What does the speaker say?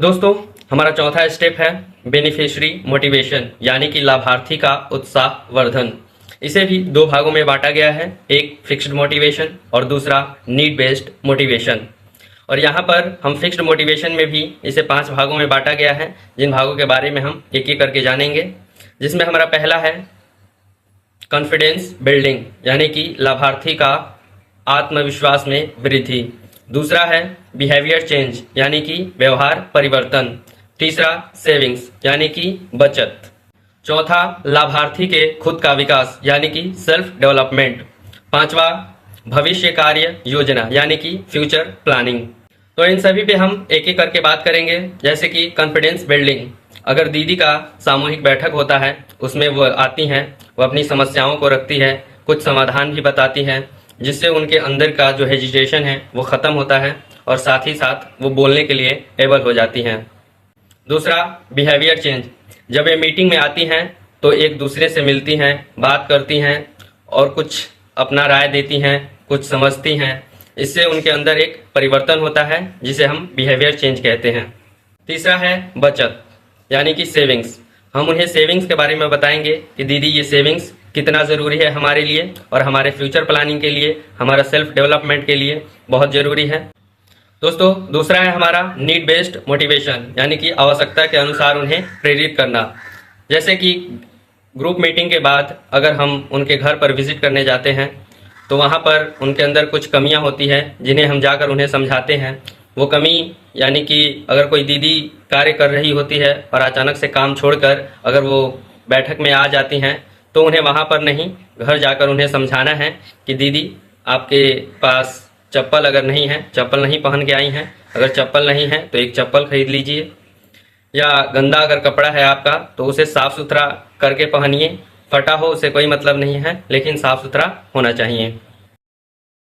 दोस्तों, हमारा चौथा स्टेप है बेनिफिशियरी मोटिवेशन, यानी कि लाभार्थी का उत्साह वर्धन। इसे भी दो भागों में बांटा गया है, एक फिक्स्ड मोटिवेशन और दूसरा नीड बेस्ड मोटिवेशन। और यहाँ पर हम फिक्स्ड मोटिवेशन में भी इसे 5 भागों में बांटा गया है, जिन भागों के बारे में हम एक एक करके जानेंगे। जिसमें हमारा पहला है कॉन्फिडेंस बिल्डिंग, यानी कि लाभार्थी का आत्मविश्वास में वृद्धि। दूसरा है बिहेवियर चेंज, यानी कि व्यवहार परिवर्तन। तीसरा सेविंग्स, यानी कि बचत। चौथा लाभार्थी के खुद का विकास, यानी कि सेल्फ डेवलपमेंट। पांचवा भविष्य कार्य योजना, यानी कि फ्यूचर प्लानिंग। तो इन सभी पे हम एक एक करके बात करेंगे। जैसे कि कॉन्फिडेंस बिल्डिंग, अगर दीदी का सामूहिक बैठक होता है, उसमें वो आती हैं, वो अपनी समस्याओं को रखती है, कुछ समाधान भी बताती हैं, जिससे उनके अंदर का जो हेजिटेशन है वो ख़त्म होता है और साथ ही साथ वो बोलने के लिए एबल हो जाती हैं। दूसरा बिहेवियर चेंज, जब ये मीटिंग में आती हैं तो एक दूसरे से मिलती हैं, बात करती हैं और कुछ अपना राय देती हैं, कुछ समझती हैं। इससे उनके अंदर एक परिवर्तन होता है, जिसे हम बिहेवियर चेंज कहते हैं। तीसरा है बचत, यानी कि सेविंग्स। हम उन्हें सेविंग्स के बारे में बताएंगे कि दीदी ये सेविंग्स कितना ज़रूरी है हमारे लिए और हमारे फ्यूचर प्लानिंग के लिए, हमारा सेल्फ डेवलपमेंट के लिए बहुत ज़रूरी है। दोस्तों, दूसरा है हमारा नीड बेस्ड मोटिवेशन, यानी कि आवश्यकता के अनुसार उन्हें प्रेरित करना। जैसे कि ग्रुप मीटिंग के बाद अगर हम उनके घर पर विजिट करने जाते हैं तो वहाँ पर उनके अंदर कुछ कमियाँ होती हैं, जिन्हें हम जाकर उन्हें समझाते हैं। वो कमी यानी कि अगर कोई दीदी कार्य कर रही होती है और अचानक से काम छोड़कर अगर वो बैठक में आ जाती हैं, तो उन्हें वहाँ पर नहीं, घर जाकर उन्हें समझाना है कि दीदी आपके पास चप्पल अगर नहीं है, चप्पल नहीं पहन के आई हैं, अगर चप्पल नहीं है तो एक चप्पल खरीद लीजिए। या गंदा अगर कपड़ा है आपका तो उसे साफ़ सुथरा करके पहनिए। फटा हो उसे कोई मतलब नहीं है, लेकिन साफ़ सुथरा होना चाहिए।